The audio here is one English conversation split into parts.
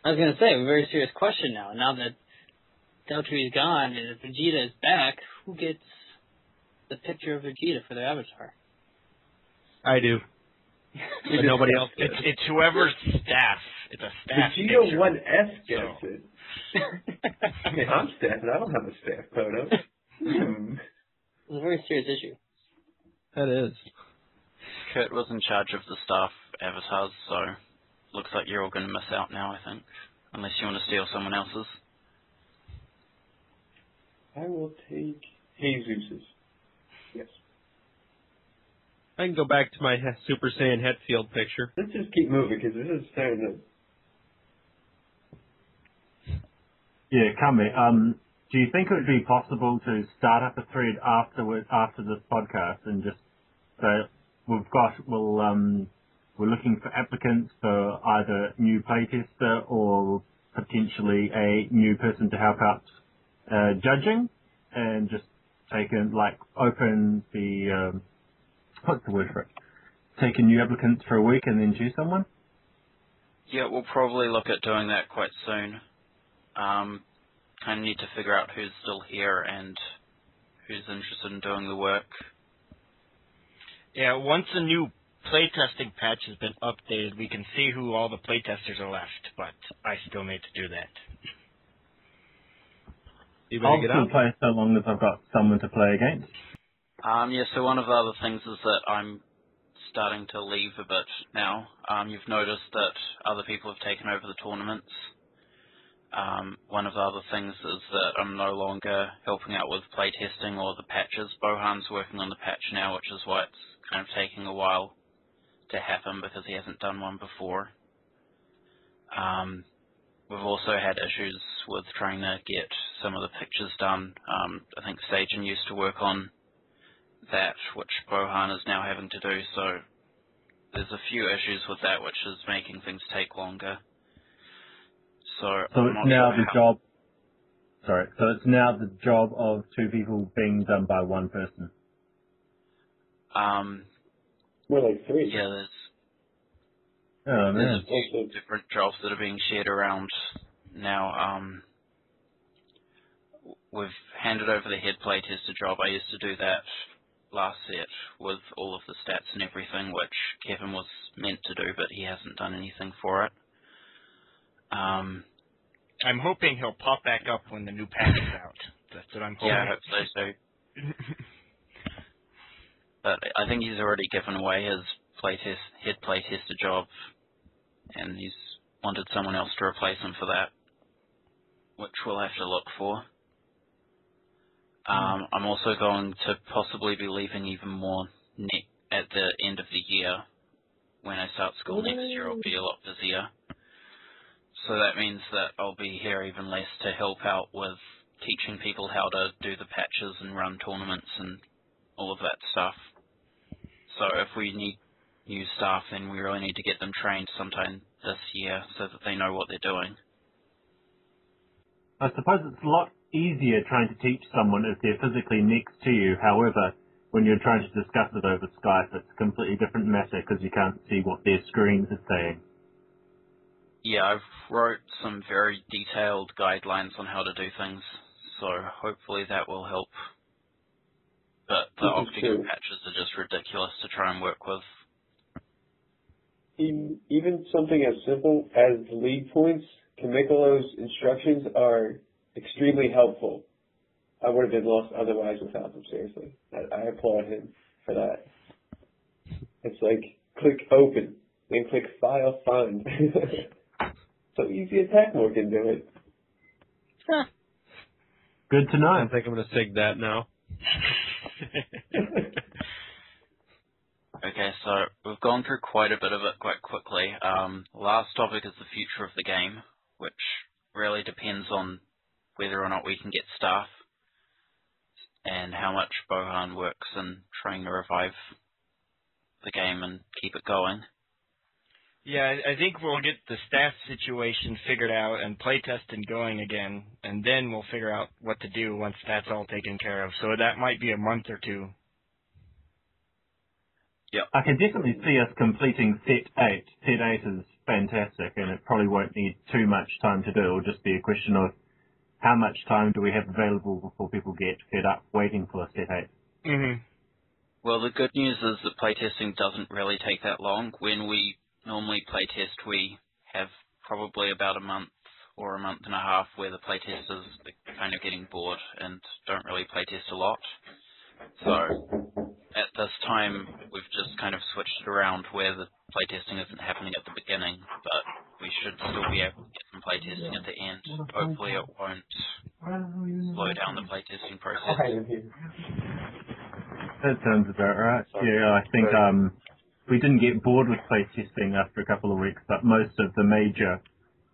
I was gonna say, a very serious question now. Now that Daltrey is gone and Vegeta is back, who gets the picture of Vegeta for their avatar? I do. But nobody else gets it. It's whoever's staff. It's a staff Vegeta picture. 1S gets it. I mean, I'm staff, and I don't have a staff photo. It's a very serious issue. That is. Kurt was in charge of the staff avatars, so looks like you're all going to miss out now, I think. Unless you want to steal someone else's. I will take Jesus's. Yes. I can go back to my Super Saiyan Hetfield picture. Let's just keep moving, because this is starting to... Yeah, Kame, do you think it would be possible to start up a thread after this podcast and just say we're looking for applicants for either new playtester or potentially a new person to help out judging, and just open the what's the word for it? Take in new applicants for a week and then choose someone? Yeah, we'll probably look at doing that quite soon. Kind of need to figure out who's still here and who's interested in doing the work. Yeah, once the new playtesting patch has been updated, we can see who all the playtesters are left, but I still need to do that. I'll still play so long as I've got someone to play against. Yeah, so one of the other things is that I'm starting to leave a bit now. You've noticed that other people have taken over the tournaments. One of the other things is that I'm no longer helping out with playtesting or the patches. Bohan's working on the patch now, which is why it's kind of taking a while to happen because he hasn't done one before. We've also had issues with trying to get some of the pictures done. I think Sagen used to work on that, which Bohan is now having to do, so there's a few issues with that, which is making things take longer. So it's now the job. Sorry. So it's now the job of two people being done by one person. More like three. Yeah, there's a few different jobs that are being shared around now. We've handed over the head playtester job. I used to do that last set with all of the stats and everything, which Kevin was meant to do, but he hasn't done anything for it. I'm hoping he'll pop back up when the new patch is out. That's what I'm hoping. Yeah, I hope so too. But I think he's already given away his head playtester job, and he's wanted someone else to replace him for that, which we'll have to look for. I'm also going to possibly be leaving even more at the end of the year. When I start school next year, I'll be a lot busier. So that means that I'll be here even less to help out with teaching people how to do the patches and run tournaments and all of that stuff. So if we need new staff, then we really need to get them trained sometime this year so that they know what they're doing. I suppose it's a lot easier trying to teach someone if they're physically next to you. However, when you're trying to discuss it over Skype, it's a completely different matter because you can't see what their screen is saying. Yeah, I've wrote some very detailed guidelines on how to do things, so hopefully that will help. But the Octagon patches are just ridiculous to try and work with. Even something as simple as league points, Kamikolo's instructions are extremely helpful. I would have been lost otherwise without them, seriously. I applaud him for that. It's like, click open, then click file find. So easy as heck more can do it. Good to know. I think I'm going to sig that now. Okay, so we've gone through quite a bit of it quite quickly. Last topic is the future of the game, which really depends on whether or not we can get staff and how much Bohan works in trying to revive the game and keep it going. Yeah, I think we'll get the staff situation figured out and playtesting going again, and then we'll figure out what to do once that's all taken care of. So that might be a month or two. Yep. I can definitely see us completing Set 8. Set 8 is fantastic, and it probably won't need too much time to do. It'll just be a question of how much time do we have available before people get fed up waiting for set 8. Mhm. Well, the good news is that playtesting doesn't really take that long. When we normally playtest, we have probably about a month or a month and a half where the playtesters are kind of getting bored and don't really playtest a lot. So at this time, we've just kind of switched it around where the playtesting isn't happening at the beginning, but we should still be able to get some playtesting at the end. Hopefully it won't slow down the playtesting process. That sounds about right. Yeah, I think we didn't get bored with playtesting after a couple of weeks, but most of the major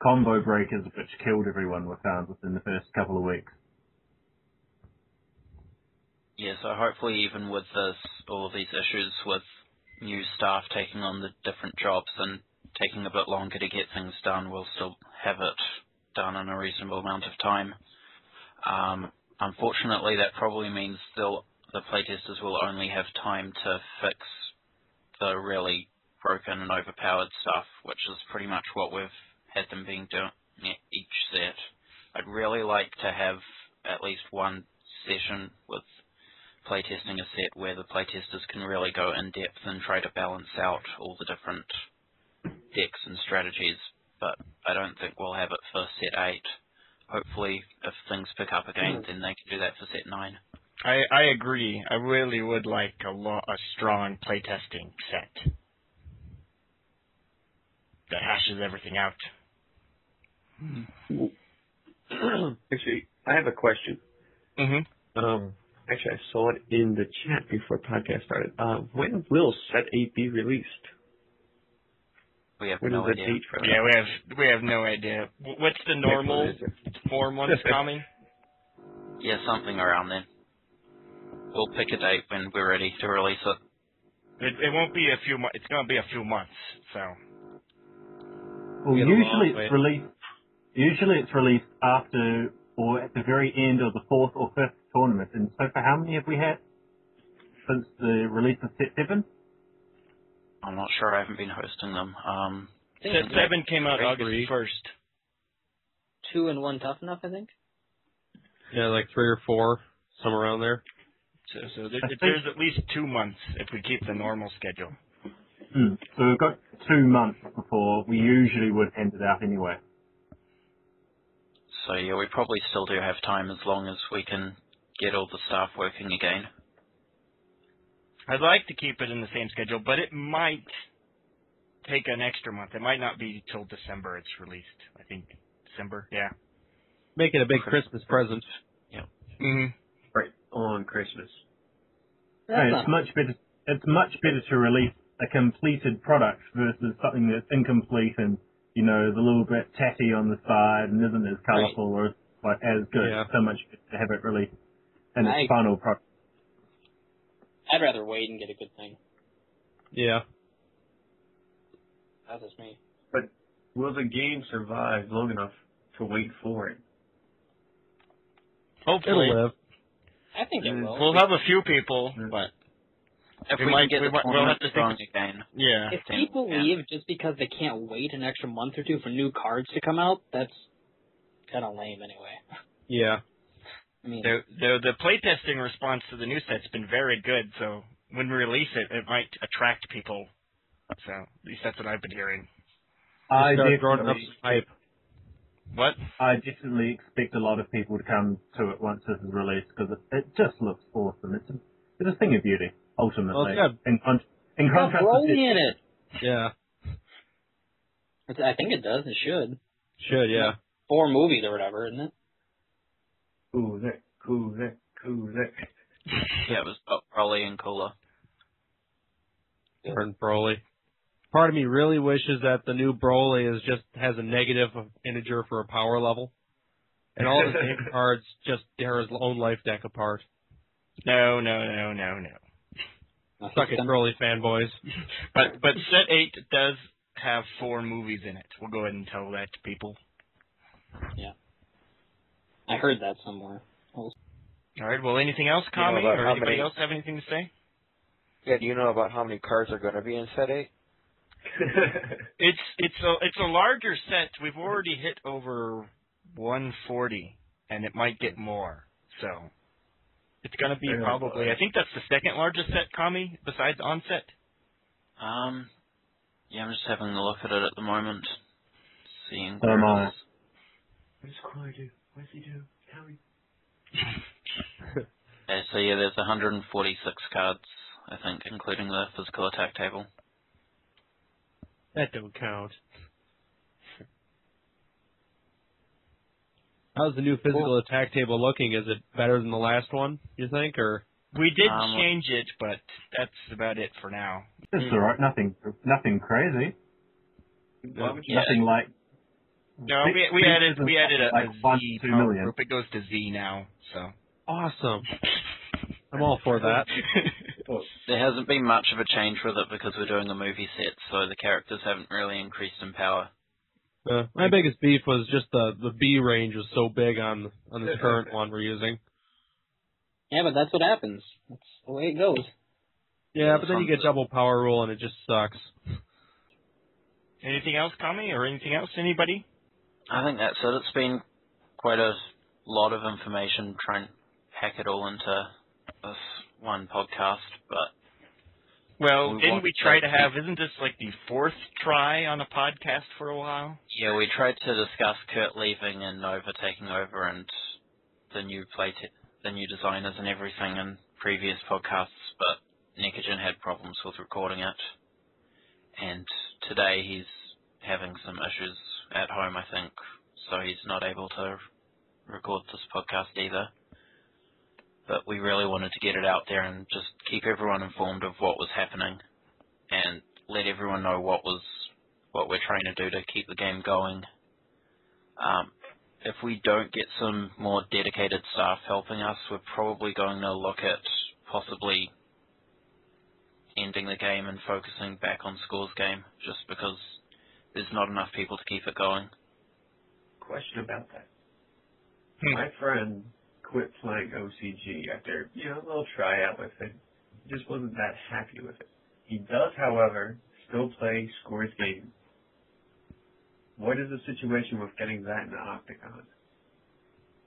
combo breakers which killed everyone were found within the first couple of weeks. Yeah, so hopefully even with this, all of these issues with new staff taking on the different jobs and taking a bit longer to get things done, we'll still have it done in a reasonable amount of time. Unfortunately, that probably means the playtesters will only have time to fix the really broken and overpowered stuff, which is pretty much what we've had them being doing each set. I'd really like to have at least one session with playtesting a set where the playtesters can really go in depth and try to balance out all the different decks and strategies, but I don't think we'll have it for set 8. Hopefully, if things pick up again, then they can do that for set 9. I agree. I really would like a strong playtesting set that hashes everything out. Actually, I have a question. Mm-hmm. Actually, I saw it in the chat before podcast started. When will Set 8 be released? We have What no is the idea. date for that? Yeah, we have no idea. What's the normal 4 months coming? Yeah, something around then. We'll pick a date when we're ready to release it. It won't be a few months. It's going to be a few months. So. Well, usually it's released after or at the very end of the 4th or 5th tournament. And so far, how many have we had since the release of Set 7? I'm not sure. I haven't been hosting them. Set 7 came out August 1st. 2 and 1 Tough Enough, I think. Yeah, like 3 or 4, somewhere around there. So there's at least 2 months if we keep the normal schedule. So we've got 2 months before we usually would hand it out anyway. So yeah, we probably still do have time as long as we can get all the staff working again. I'd like to keep it in the same schedule, but it might take an extra month. It might not be till December it's released. I think December, yeah. Make it a big Christmas present. Yeah. Mm-hmm. Right on Christmas. It's much better to release a completed product versus something that's incomplete and, you know, the little bit tatty on the side and isn't as colourful or quite as good. Yeah. It's so much better to have it released in its final product. I'd rather wait and get a good thing. Yeah. That's just me. But will the game survive long enough to wait for it? Hopefully. It'll live. I think it will. We'll have a few people, but If We we, might- can get we the might- we'll tournament have to going think- again. yeah. If people leave just because they can't wait an extra month or 2 for new cards to come out, that's kind of lame anyway. Yeah. I mean, The playtesting response to the new set's been very good, so when we release it, it might attract people. So at least that's what I've been hearing. I Start drawing up definitely, some hype. What? I definitely expect a lot of people to come to it once this is released because it just looks awesome. It's a thing of beauty, ultimately. Well, it's got- in got contrast to Broly in it. Yeah. I think it does. It should. Should, yeah. 4 movies or whatever, isn't it? Cool, that. Yeah, it was Broly and Cooler. Burn Broly. Part of me really wishes that the new Broly has a negative integer for a power level. And all the same cards just tear his own life deck apart. No. Suck it, Broly fanboys. But set 8 does have 4 movies in it. We'll go ahead and tell that to people. Yeah. I heard that somewhere. All right. Well, anything else, Kami, about or how anybody many- else have anything to say? Yeah, do you know about how many cards are going to be in Set 8? It's a larger set. We've already hit over 140, and it might get more. So it's going to be probably. I think that's the second largest set, Kami, besides Onset. Yeah, I'm just having a look at it at the moment, seeing So am where I. it is. What does Corey do? What does he do? Tell me. So yeah, there's 146 cards, I think, including the physical attack table. That don't count. How's the new physical attack table looking? Is it better than the last one, you think, or? We did change it, but that's about it for now. It's alright. Nothing crazy. Nothing like. No, we added like a 1 Z to 2 power million. group. It goes to Z now, so. Awesome. I'm all for that. There hasn't been much of a change with it because we're doing a movie set, so the characters haven't really increased in power. My biggest beef was just the B range was so big on this current one we're using. Yeah, but that's what happens. That's the way it goes. Yeah, but then you get double power rule and it just sucks. Anything else, Kami, or anything else? Anybody? I think that's it. It's been quite a lot of information trying to pack it all into this one podcast, but... Well, didn't we try to have, isn't this like the fourth try on a podcast for a while? Yeah, we tried to discuss Kurt leaving and Nova taking over and the new the new designers and everything in previous podcasts, but Nekogen had problems with recording it. And today he's having some issues at home, I think, so he's not able to record this podcast either. But we really wanted to get it out there and just keep everyone informed of what was happening and let everyone know what we're trying to do to keep the game going. If we don't get some more dedicated staff helping us, we're probably going to look at possibly ending the game and focusing back on Scores Game, just because there's not enough people to keep it going. Question about that. My friend quit playing OCG after, a little tryout with it. Just wasn't that happy with it. He does, however, still play Scores Game. What is the situation with getting that in the Octagon?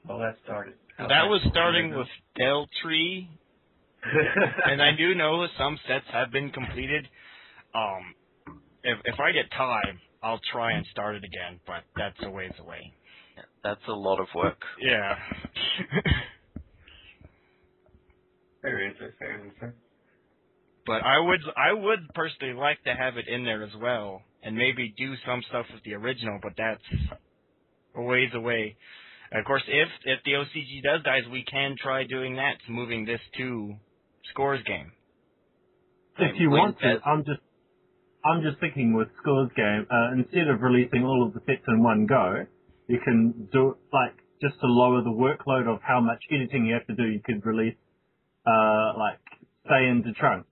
Well, that started. That was starting with Deltree, and I do know some sets have been completed. If I get time, I'll try and start it again, but that's a ways away. Yeah, that's a lot of work. Yeah. Fair answer. But I would personally like to have it in there as well, and maybe do some stuff with the original, but that's a ways away. And of course, if the OCG does die, we can try doing that, moving this to Scores Game. If you want to, I'm just thinking with Scores Game, instead of releasing all of the sets in one go, you can do, just to lower the workload of how much editing you have to do, you could release, stay into chunks.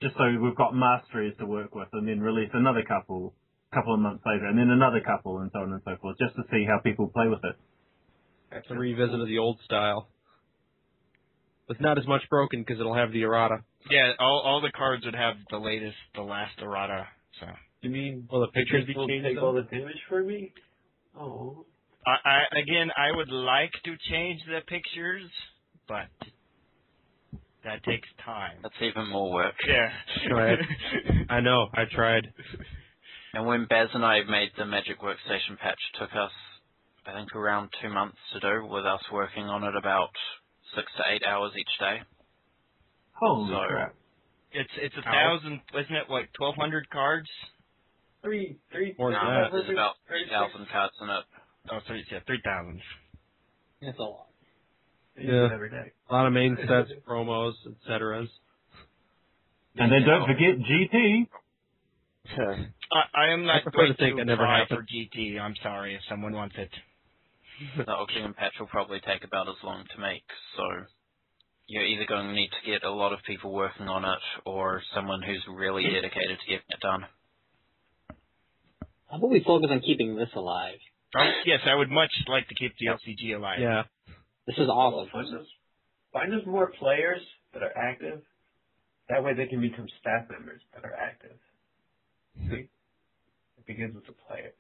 Just so we've got masteries to work with, and then release another couple of months later, and then another couple, and so on and so forth, just to see how people play with it. That's a revisit of the old style. With not as much broken, because it'll have the errata. Yeah, all the cards would have the last errata, so. You mean, will the pictures be will changed? Take all the damage for me? Oh. I would like to change the pictures, but that takes time. That's even more work. Yeah. Right. I know, I tried. And when Baz and I made the Magic Workstation patch, it took us, I think, around 2 months to do, with us working on it about 6 to 8 hours each day. Holy crap. It's 1,000, isn't it, 1,200 cards? Three. More than that. There's about 3,000 cards in it. Oh, 3,000. That's a lot. Yeah. Every day. A lot of main sets, promos, etc. And then don't forget GT. I am not prefer going to think to it never try happened. for GT. I'm sorry if someone wants it. The Octagon patch will probably take about as long to make, so you're either going to need to get a lot of people working on it, or someone who's really dedicated to getting it done. How about we focus on keeping this alive? Yes, I would much like to keep the LCG alive. Yeah. This is awesome. Find us more players that are active. That way they can become staff members that are active. See? It begins with the player.